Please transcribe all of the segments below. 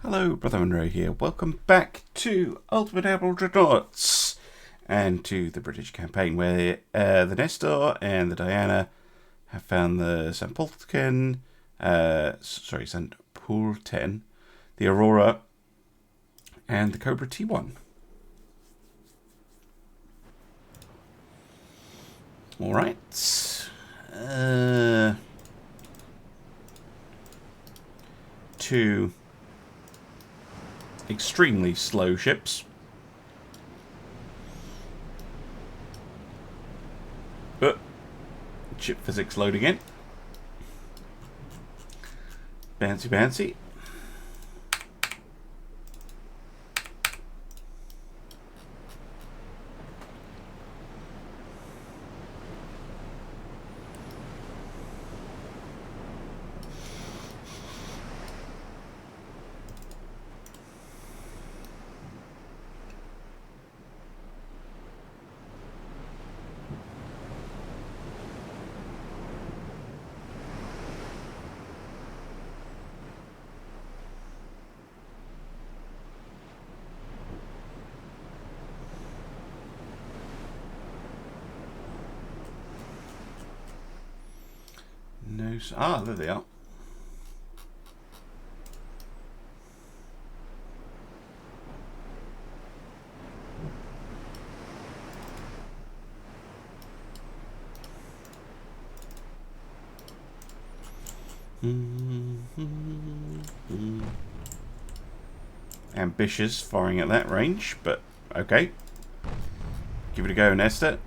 Hello, Brother Monroe here. Welcome back to Ultimate Admiral Dreadnoughts and to the British campaign where the Nestor and the Diana have found the Sanpulten, the Aurora, and the Cobra T1. Alright. Two extremely slow ships. Ship physics loading in. Bouncy. There they are. Ambitious firing at that range, but okay. Give it a go, Nestor.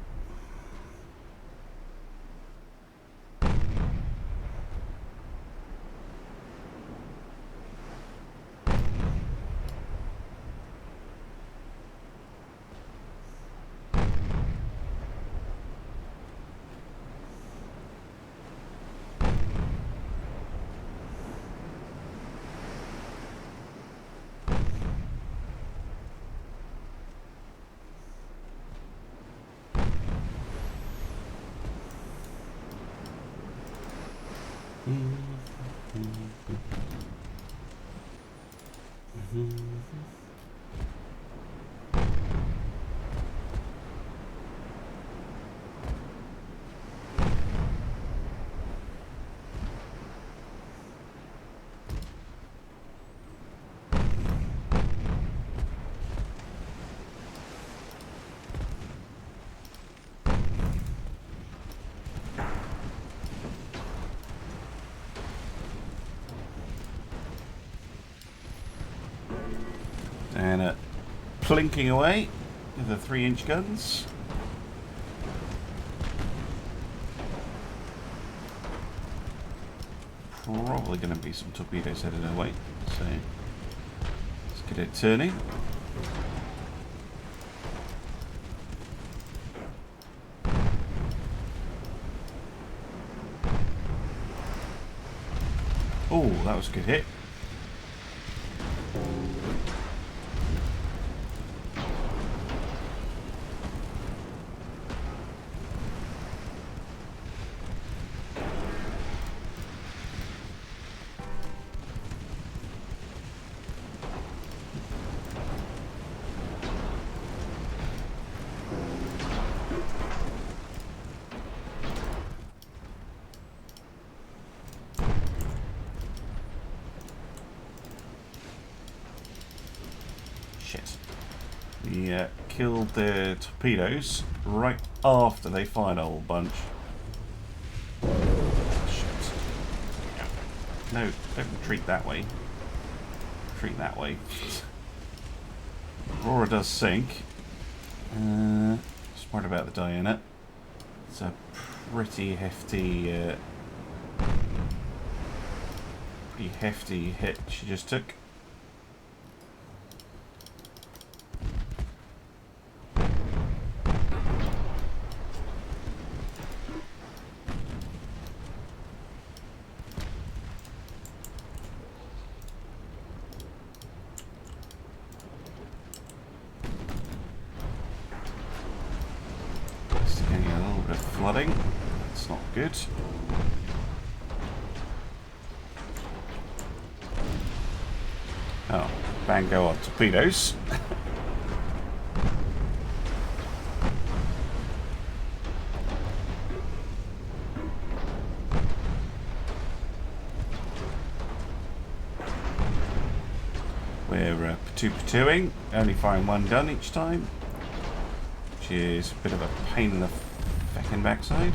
And plinking away with the 3-inch guns. Probably going to be some torpedoes headed our way, so let's get it turning. Oh, that was a good hit. We killed the torpedoes right after they fired a whole bunch. Shit. No, don't retreat that way. Retreat that way. Aurora does sink. Smart about the Diana. It's a pretty hefty hit she just took. Flooding. That's not good. Oh, bango on torpedoes. We're patooing, only firing one gun each time, which is a bit of a pain in the feckin' backside.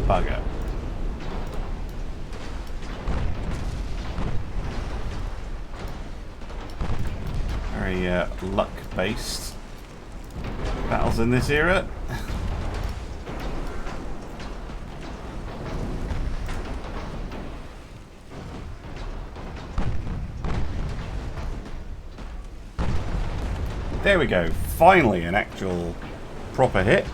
Bugger. Very luck-based battles in this era. There we go. Finally, an actual proper hit.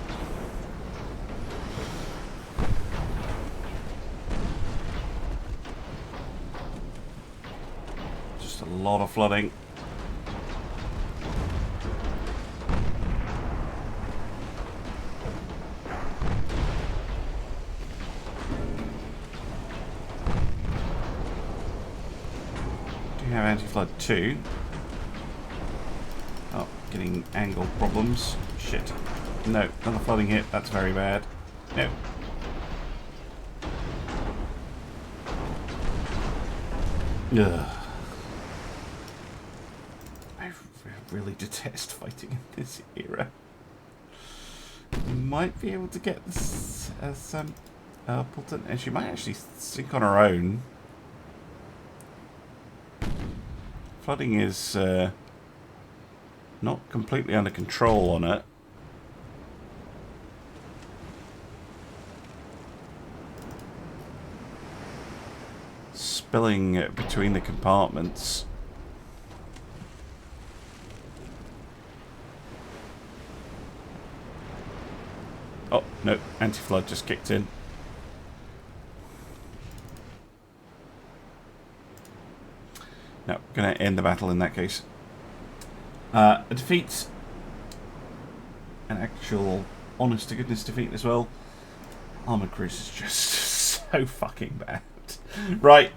Just a lot of flooding. Do you have anti-flood too? Oh, getting angle problems. Shit. No, another flooding hit. That's very bad. No. Ugh. I really detest fighting in this era. We might be able to get this some Polton, and she might actually sink on her own. Flooding is not completely under control on it. Spilling between the compartments. Oh, no. Anti-flood just kicked in. No, going to end the battle in that case. A defeat. An actual honest-to-goodness defeat as well. Armoured Cruise is just so fucking bad. Right,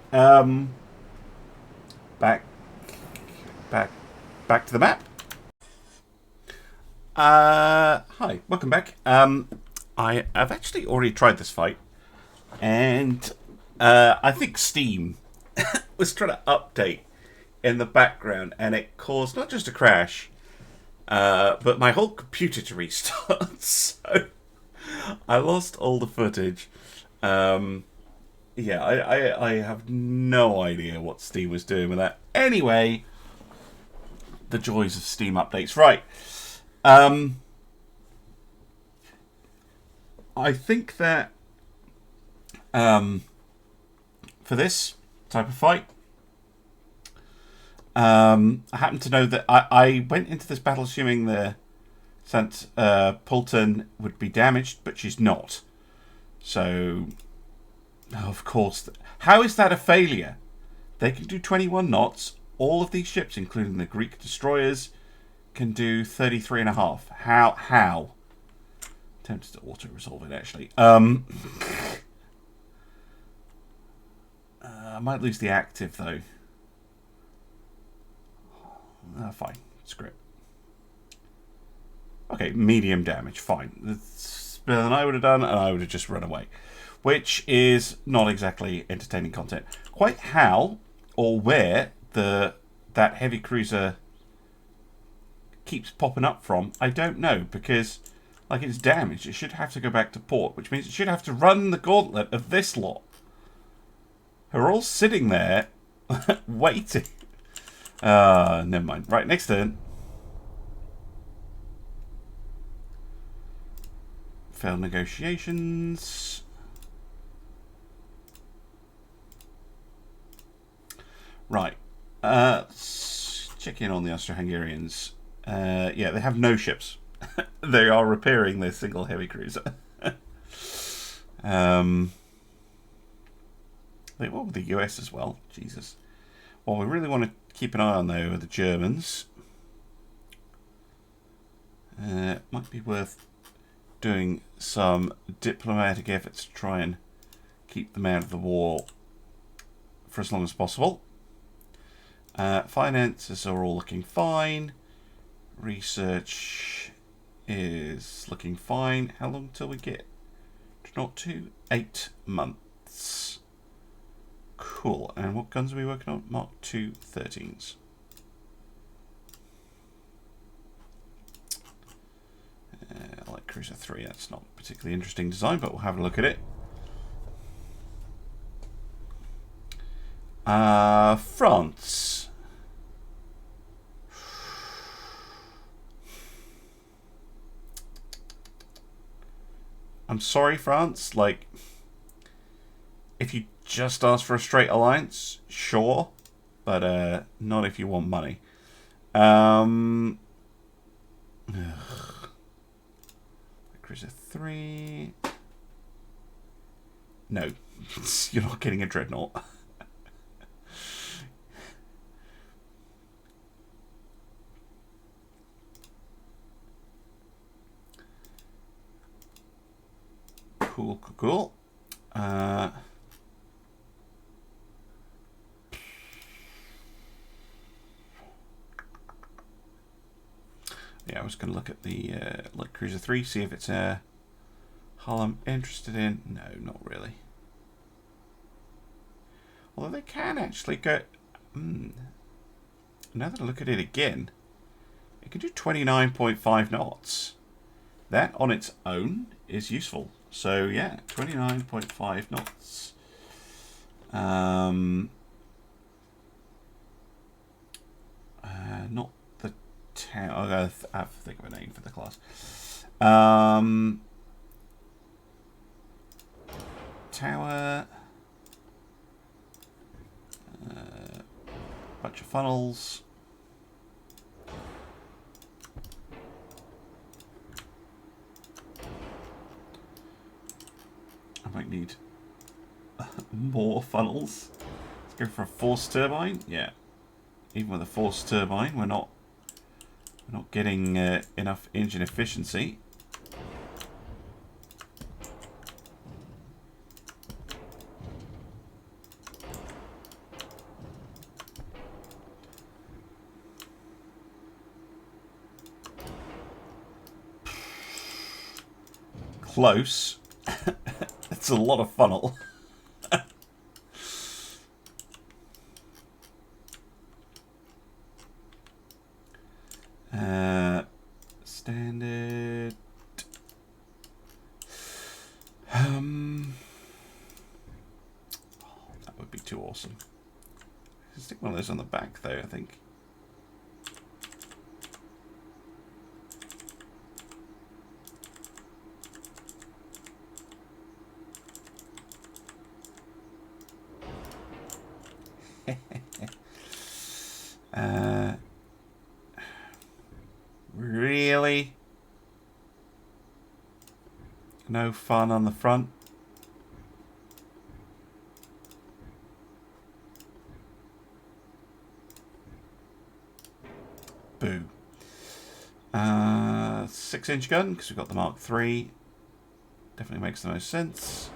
back to the map. Hi, welcome back. I've actually already tried this fight, and I think Steam was trying to update in the background, and it caused not just a crash, but my whole computer to restart. So I lost all the footage. Yeah, I have no idea what Steam was doing with that. Anyway, the joys of Steam updates. Right. I think that for this type of fight, I happen to know that I went into this battle assuming the Polton would be damaged, but she's not. So... of course. How is that a failure? They can do 21 knots. All of these ships, including the Greek destroyers, can do 33.5. How? Tempted to auto-resolve it, actually. I might lose the active, though. Fine. Screw it. Okay, medium damage. Fine. That's better than I would have done, and I would have just run away. Which is not exactly entertaining content. Quite how or where that heavy cruiser keeps popping up from, I don't know, because like it's damaged, it should have to go back to port, which means it should have to run the gauntlet of this lot, who are all sitting there waiting. Never mind. Right, next turn. Failed negotiations. Right. Let's check in on the Austro-Hungarians. Yeah, they have no ships. They are repairing their single heavy cruiser. Well, the US as well. Jesus. What we really want to keep an eye on, though, are the Germans. Might be worth doing some diplomatic efforts to try and keep them out of the war for as long as possible. Finances are all looking fine. Research is looking fine. How long till we get Dreadnought 2? 8 months. Cool. And what guns are we working on? Mark II 13s. I like Cruiser 3. That's not a particularly interesting design, but we'll have a look at it. France. I'm sorry, France. Like, if you just ask for a straight alliance, sure, but not if you want money. Cruiser 3. No, you're not getting a Dreadnought. Cool, cool, cool. Yeah, I was going to look at the like Cruiser 3, see if it's a hull I'm interested in. No, not really. Although they can actually go... Now that I look at it again, it can do 29.5 knots. That on its own is useful. So yeah, 29.5 knots. Not the tower. I have to think of a name for the class. Tower. Bunch of funnels. I might need more funnels. Let's go for a force turbine. Yeah, even with a force turbine, we're not getting enough engine efficiency. Close. It's a lot of funnel. Standard. That would be too awesome. Stick one of those on the back, though, I think. Really? No fun on the front? Boo. 6-inch gun, because we've got the Mark III. Definitely makes the most sense.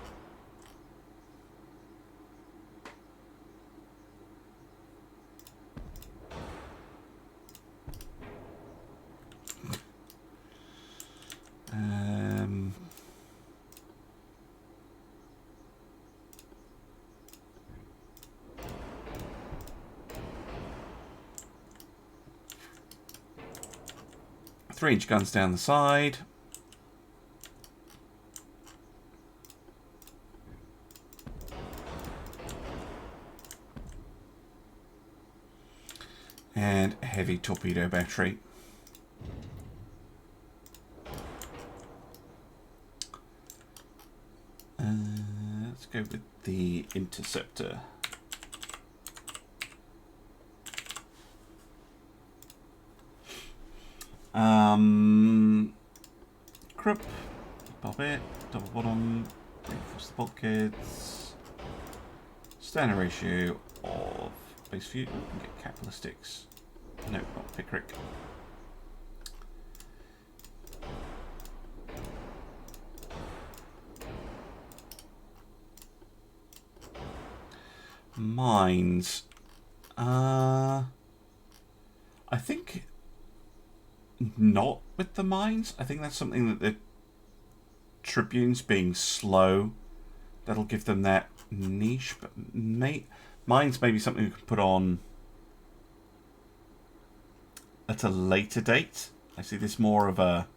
Three-inch guns down the side. And a heavy torpedo battery. Let's go with the interceptor. Croup, pop it, double bottom, reinforce the bulkheads. Standard ratio of base view. We can get cat ballistics. No, not Pickrick. Mines. I think not with the mines. I think that's something that the Tribunes being slow, that'll give them that niche. But mines may be something we can put on at a later date. I see this more of a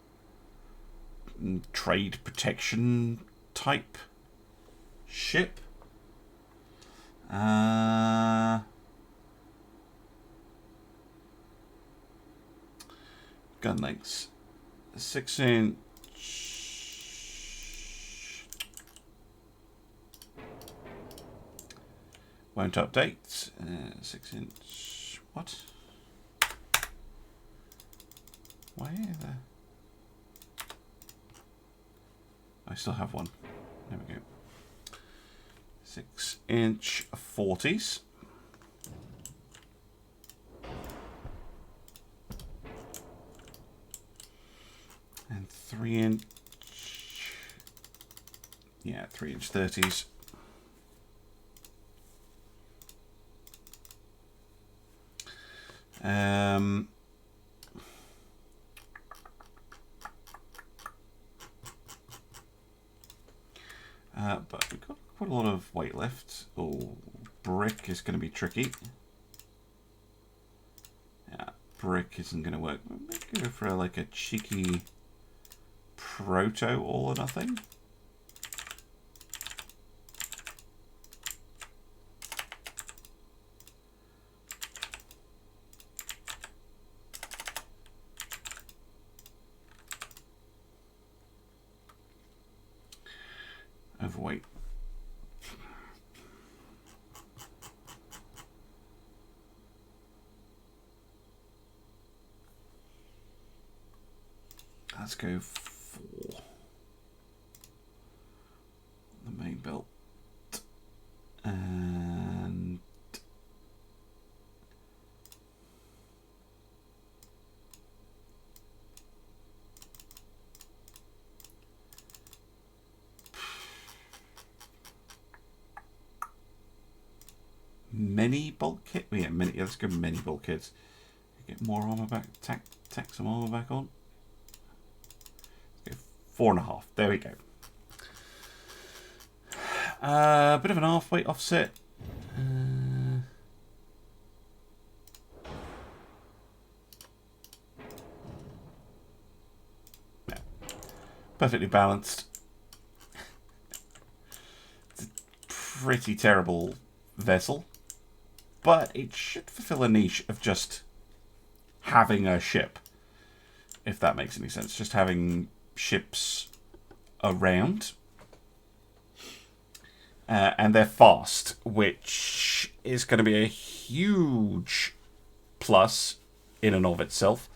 trade protection type ship. Gun lengths 6-inch. Won't update. 6-inch. What? Why the? I still have one. There we go. 6-inch 40s. And 3-inch. Yeah, 3-inch 30s. But we've got quite a lot of weight left. Oh, brick is going to be tricky. Yeah, brick isn't going to work. Maybe go for like a cheeky proto all or nothing. Overweight. Let's go for the main belt and many bulkhead. Yeah, many. Yeah, let's go many bulkheads. Get more armor back. Tack some armor back on. 4.5. There we go. Bit of an half-weight offset. No. Perfectly balanced. It's a pretty terrible vessel, but it should fulfill a niche of just having a ship, if that makes any sense. Just having ships around, and they're fast, which is going to be a huge plus in and of itself.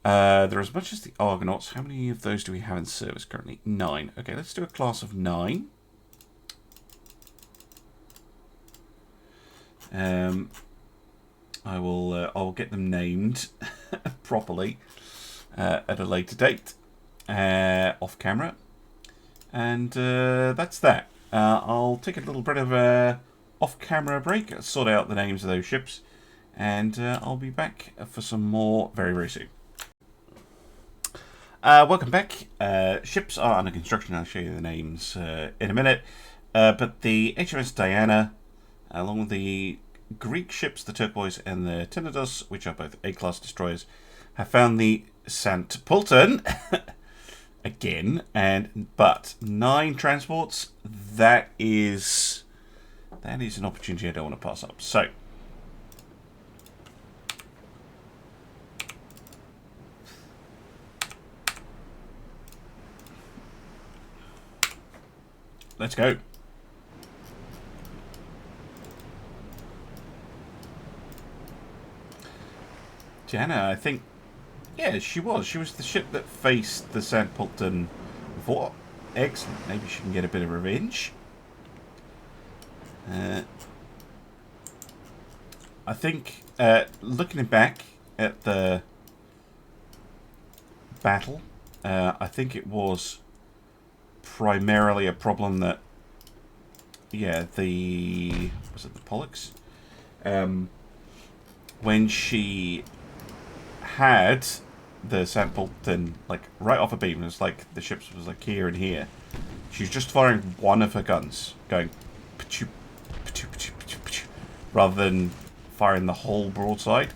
They're as much as the Argonauts. How many of those do we have in service currently? 9. Okay, let's do a class of 9. I'll get them named properly at a later date. Off camera, and that's that. I'll take a little bit of a off camera break, sort out the names of those ships, and I'll be back for some more very, very soon. Welcome back. Ships are under construction. I'll show you the names in a minute, but the HMS Diana, along with the Greek ships, the Turquoise and the Tenedos, which are both A-class destroyers, have found the Santpulton again, but 9 transports. That is an opportunity I don't want to pass up. So let's go. Diana, I think Yeah, she was. She was the ship that faced the Sandpulton before. Excellent. Maybe she can get a bit of revenge. I think, looking back at the battle, I think it was primarily a problem that, yeah, was it the Pollux? When she had the Sandpulton, like, right off a beam, it was like, the ship was like here and here. She was just firing one of her guns, going, pa-choo, pa-choo, pa-choo, pa-choo, pa-choo, rather than firing the whole broadside.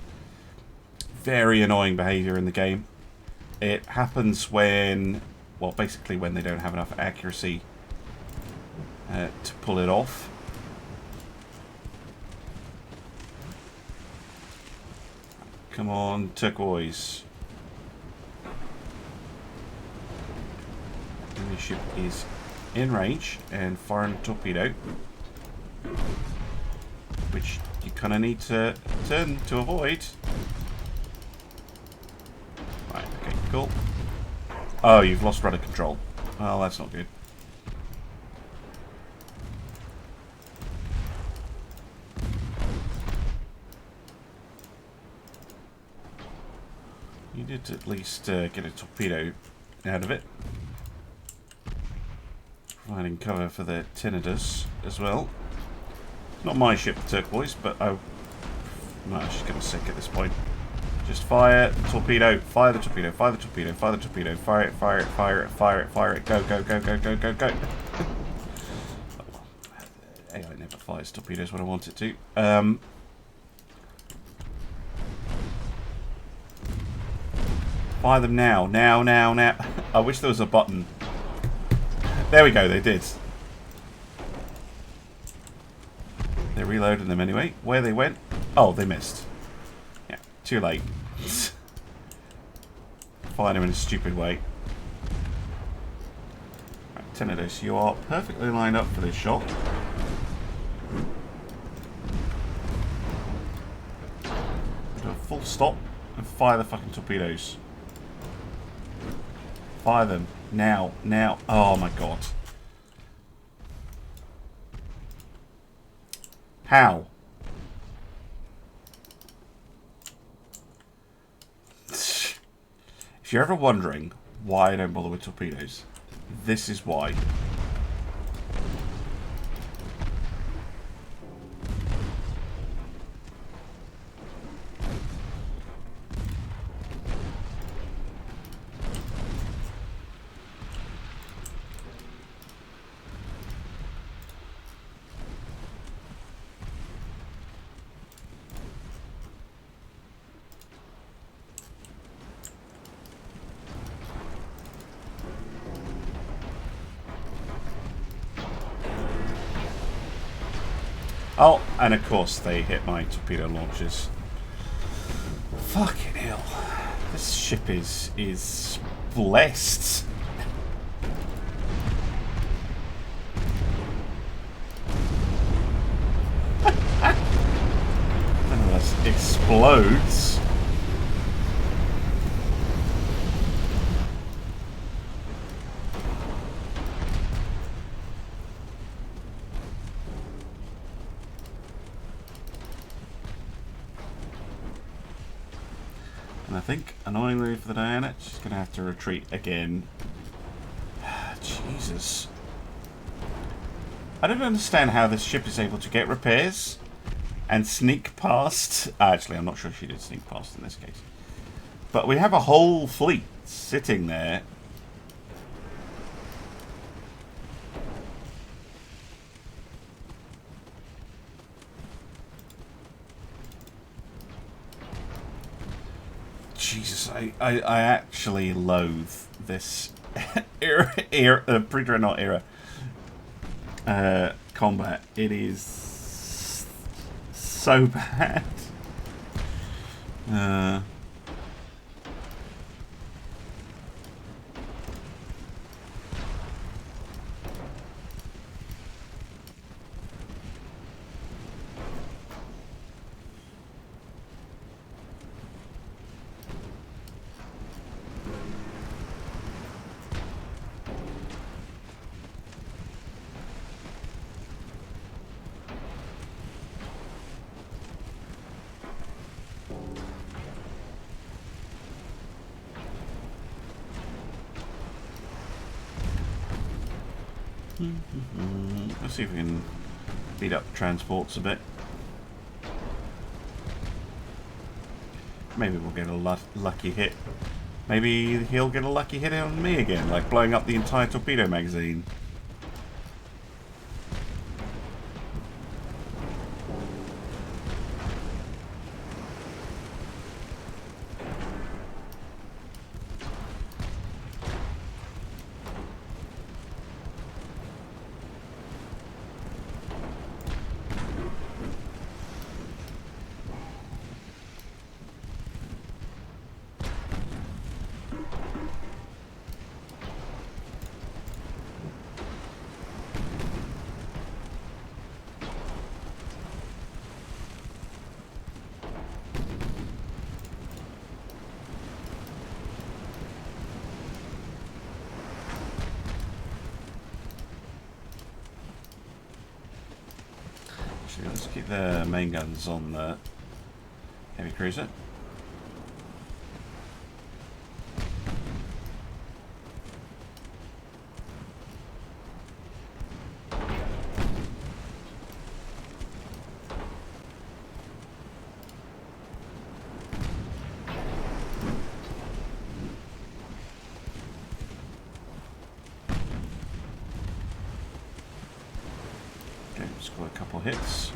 Very annoying behaviour in the game. It happens when, well, basically when they don't have enough accuracy to pull it off. Come on, turquoise. Enemy ship is in range and firing a torpedo, which you kind of need to turn to avoid. Right, okay, cool. Oh, you've lost rudder control. Well, that's not good. You did at least get a torpedo out of it. Providing cover for the Tinnitus as well. Not my ship, turquoise, but no, she's going to sink at this point. Just fire the torpedo, fire the torpedo, fire the torpedo, fire the torpedo, fire it, fire it, fire it, fire it, fire it, go, go, go, go, go, go, go. AI never fires torpedoes when I want it to. Fire them now, now, now, now. I wish there was a button. There we go, they did. They reloaded them anyway. Where they went? Oh, they missed. Yeah, too late. Fired them in a stupid way. Right, Tinnitus, you are perfectly lined up for this shot. Do a full stop and fire the fucking torpedoes. Fire them. Now. Now. Oh my god. How? If you're ever wondering why I don't bother with torpedoes, this is why. Oh, and of course they hit my torpedo launchers. Fucking hell. This ship is blessed. Nonetheless, explodes. And I think, annoyingly for the Diana, she's going to have to retreat again. Jesus. I don't understand how this ship is able to get repairs and sneak past. Actually, I'm not sure she did sneak past in this case. But we have a whole fleet sitting there. Jesus, I actually loathe this pre-dreadnought era combat. It is so bad. Let's see if we can beat up transports a bit. Maybe we'll get a lucky hit. Maybe he'll get a lucky hit on me again, like blowing up the entire torpedo magazine. Let's keep the main guns on the heavy cruiser. Okay, score a couple hits.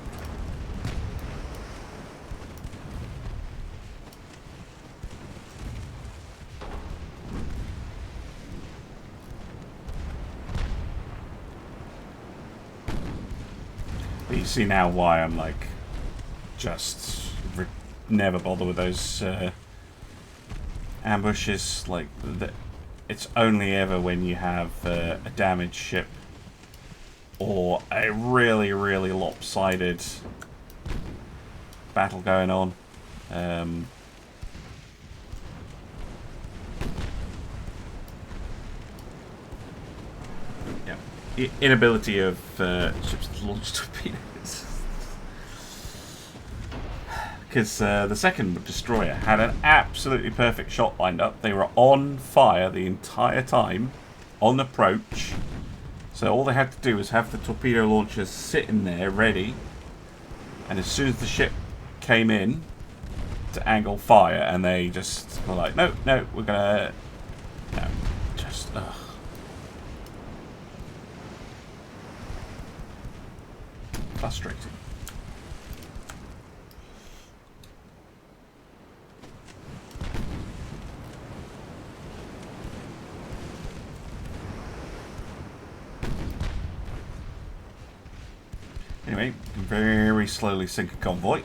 You see now why I'm like just never bother with those ambushes. Like it's only ever when you have a damaged ship or a really lopsided battle going on. The inability of ships to launch torpedoes. Because the second destroyer had an absolutely perfect shot lined up. They were on fire the entire time, on approach. So all they had to do was have the torpedo launchers sitting there ready. And as soon as the ship came in to angle fire, and they just were like, no, we're gonna... No, just... Ugh. Frustrating. Anyway, you can very slowly sink a convoy.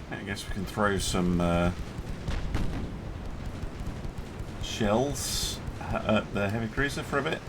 I guess we can throw some shells at the heavy cruiser for a bit.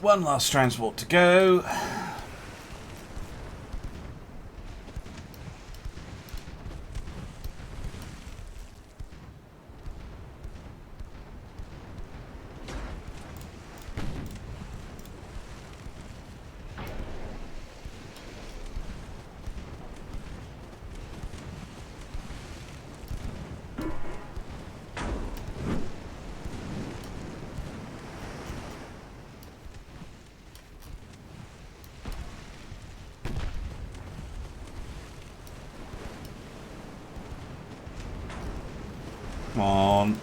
One last transport to go. Come on.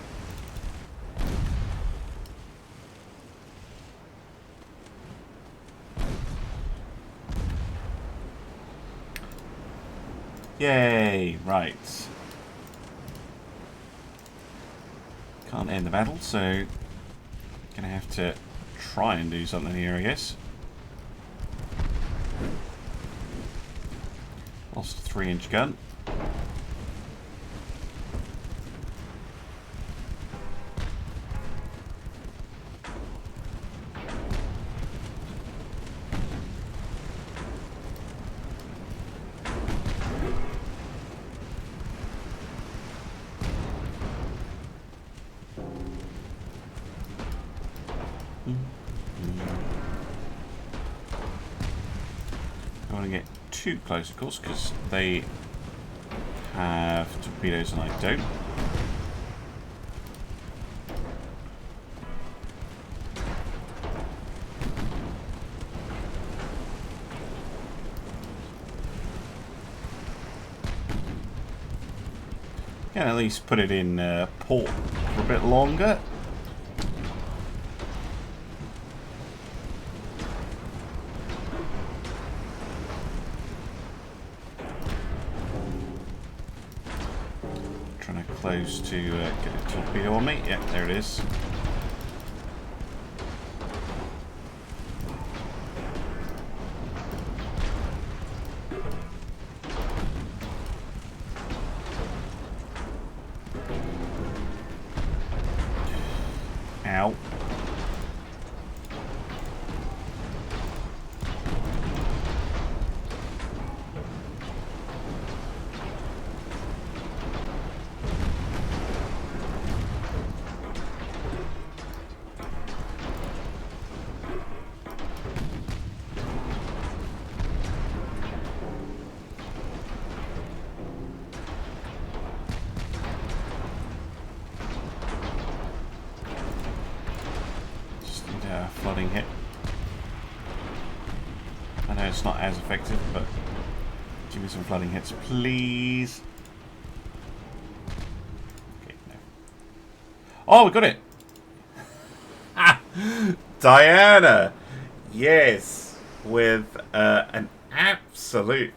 Yay, right. Can't end the battle, so gonna have to try and do something here, I guess. Lost a 3-inch gun. Don't want to get too close, of course, because they have torpedoes and I don't. Can at least put it in port for a bit longer. Close to get a torpedo on me. Yeah, there it is. Ow. Flooding hit. I know it's not as effective, but give me some flooding hits, please. Okay, no. Oh, we got it! Diana! Yes! With an absolute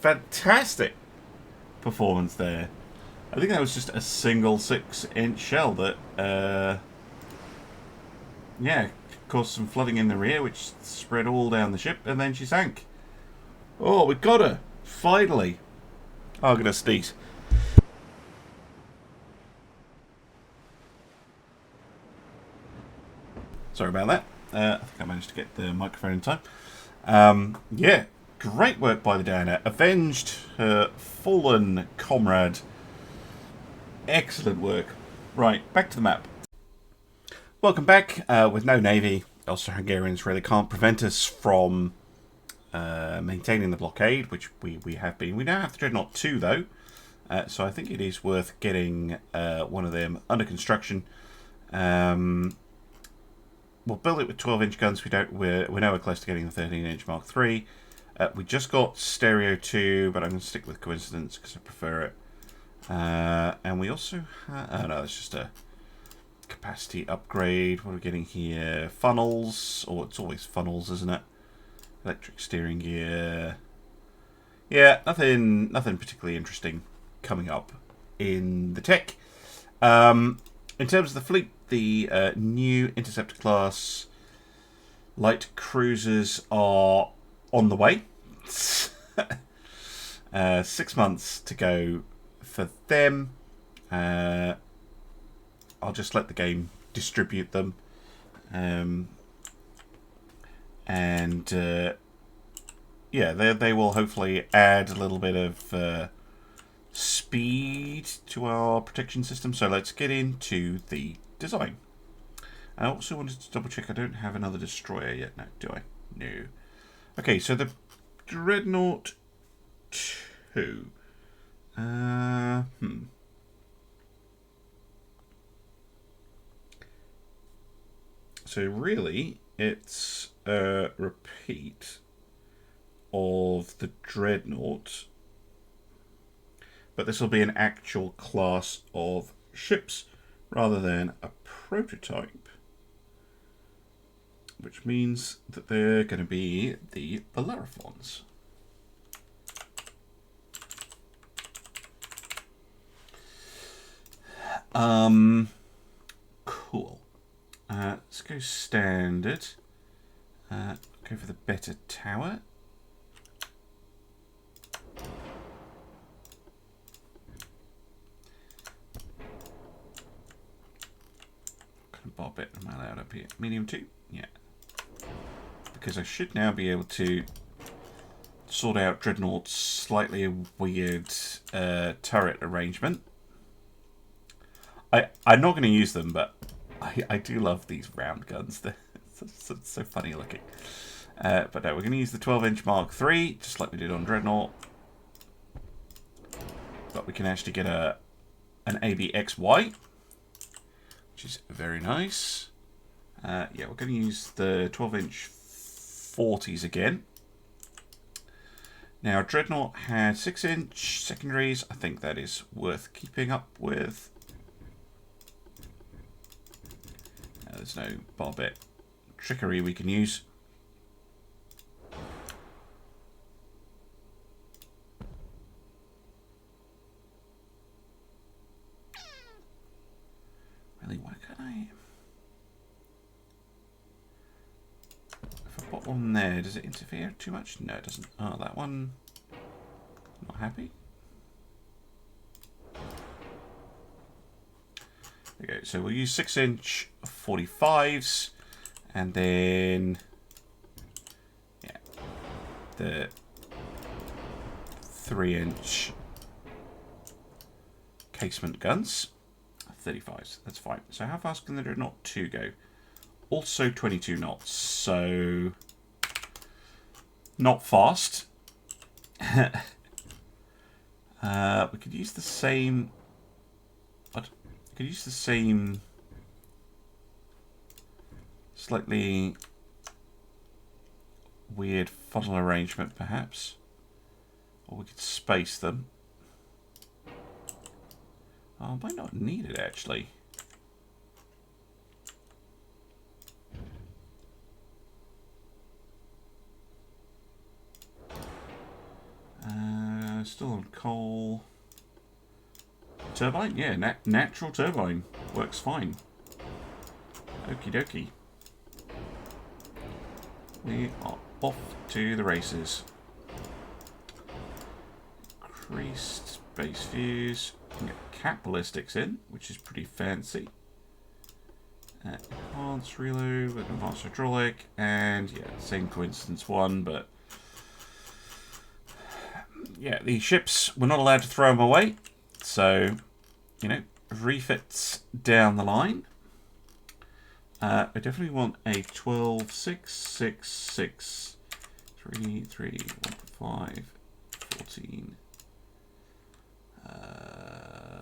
fantastic performance there. I think that was just a single 6-inch shell that yeah, caused some flooding in the rear, which spread all down the ship, and then she sank. Oh, we got her! Finally! Oh, I'm gonna sneeze. Sorry about that. I think I managed to get the microphone in time. Yeah, great work by the Diana. Avenged her fallen comrade. Excellent work. Right, back to the map. Welcome back. With no navy, Austro-Hungarians really can't prevent us from maintaining the blockade, which we have been. We now have the Dreadnought 2, though, so I think it is worth getting one of them under construction. We'll build it with 12-inch guns. We're nowhere close to getting the 13-inch Mark III. We just got Stereo 2, but I'm going to stick with Coincidence because I prefer it. And we also have... Oh, no, it's just a capacity upgrade. What are we getting here? Funnels. Oh, it's always funnels, isn't it? Electric steering gear. Yeah, nothing particularly interesting coming up in the tech. In terms of the fleet, the new Interceptor class light cruisers are on the way. 6 months to go for them. I'll just let the game distribute them. Yeah, they will hopefully add a little bit of speed to our protection system. So let's get into the design. I also wanted to double check I don't have another destroyer yet. No, do I? No. Okay, so the Dreadnought 2. So really, it's a repeat of the Dreadnought, but this will be an actual class of ships rather than a prototype, which means that they're going to be the Bellerophons. Cool. Let's go standard. Go for the better tower. Bar bit am I allowed up here? Medium 2? Yeah. Because I should now be able to sort out Dreadnought's slightly weird turret arrangement. I'm not going to use them, but I do love these round guns. They're so funny looking. But no, we're going to use the 12-inch Mark III, just like we did on Dreadnought. But we can actually get an ABXY, which is very nice. Yeah, we're going to use the 12-inch 40s again. Now, Dreadnought had 6-inch secondaries. I think that is worth keeping up with. There's no barbet trickery we can use. Really, why can't I... If I put one there, does it interfere too much? No, it doesn't. Oh, that one... Not happy. There we go. So we'll use 6-inch 45s, and then yeah, the 3-inch casement guns, 35s. That's fine. So how fast can the Dreadnought 2 go? Also 22 knots. So not fast. We could use the same. What? Could use the same slightly weird funnel arrangement perhaps, or we could space them. Oh, might not need it actually. Still on coal. Turbine? Yeah, natural turbine. Works fine. Okie dokie. We are off to the races. Increased base views. We can get cat ballistics in, which is pretty fancy. Enhanced reload with advanced hydraulic. And yeah, same coincidence one, but yeah, the ships, we're not allowed to throw them away. So, you know, refits down the line. I definitely want a 12, 6, 6, 6, 3, 3, 1, 5, 14,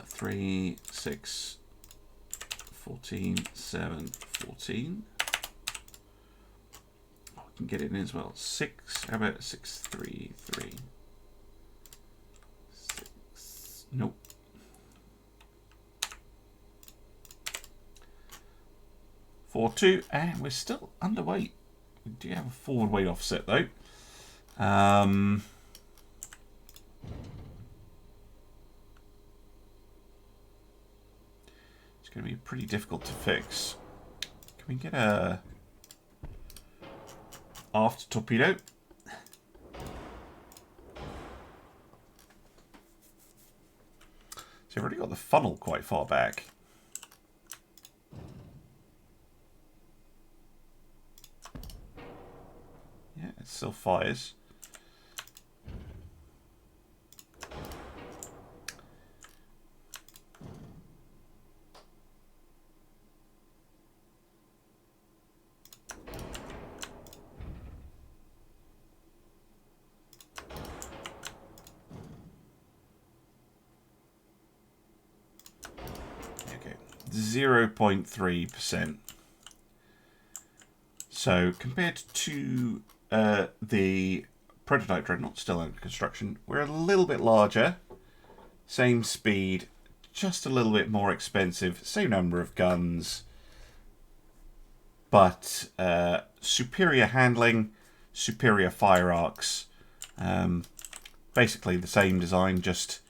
3, 6, 14, 7, 14. Oh, we can get it in as well. 6, how about 6, 3, 3? 6, nope. 4-2, and we're still underweight. We do have a forward weight offset though. It's going to be pretty difficult to fix. Can we get a aft torpedo? So I've already got the funnel quite far back. Yeah, it still fires. Okay, 0.3%. So compared to the prototype Dreadnought still under construction, we're a little bit larger, same speed, just a little bit more expensive, same number of guns, but superior handling, superior fire arcs, basically the same design, just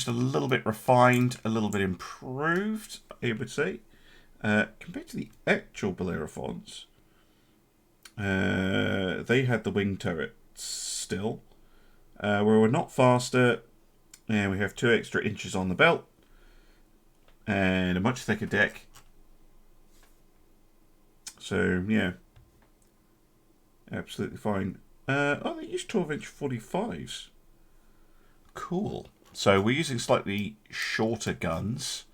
a little bit refined, a little bit improved, I would say, compared to the actual Bellerophons. They had the wing turrets still, where we're not faster, and we have 2 extra inches on the belt, and a much thicker deck. So yeah, absolutely fine. Oh, they use 12-inch 45s. Cool. So we're using slightly shorter guns,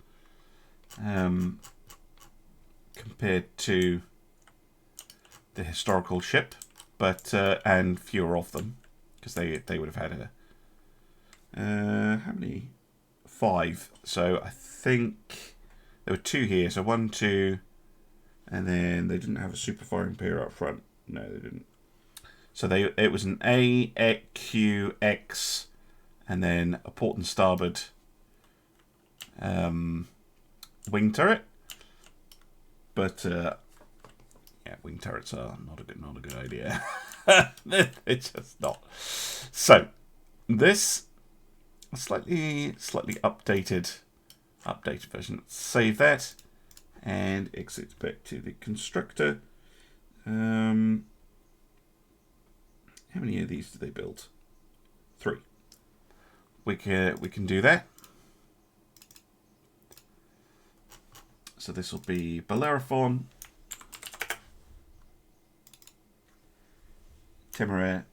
compared to the historical ship, but and fewer of them, because they would have had how many? 5. So I think there were 2 here. So 1, 2, and then they didn't have a super firing pair up front. No, they didn't. So it was an A, Q, X, and then a port and starboard wing turret. But yeah, wing turrets are not a good idea. It's just not. So this slightly updated version. Let's save that and exit back to the constructor. How many of these did they build? 3. We can do that. So this will be Bellerophon, Temeraire,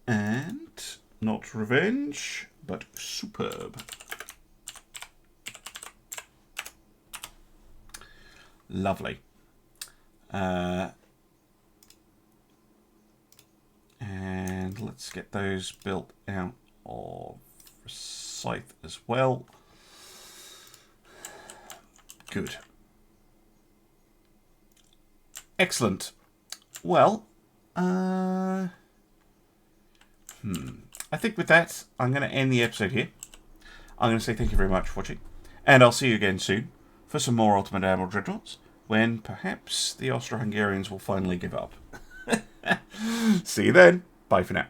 and not Revenge, but Superb. Lovely. And let's get those built out of Scythe as well. Good. Excellent. Well, I think with that, I'm going to end the episode here. I'm going to say thank you very much for watching, and I'll see you again soon for some more Ultimate Admiral Dreadnoughts, when perhaps the Austro-Hungarians will finally give up. See you then. Bye for now.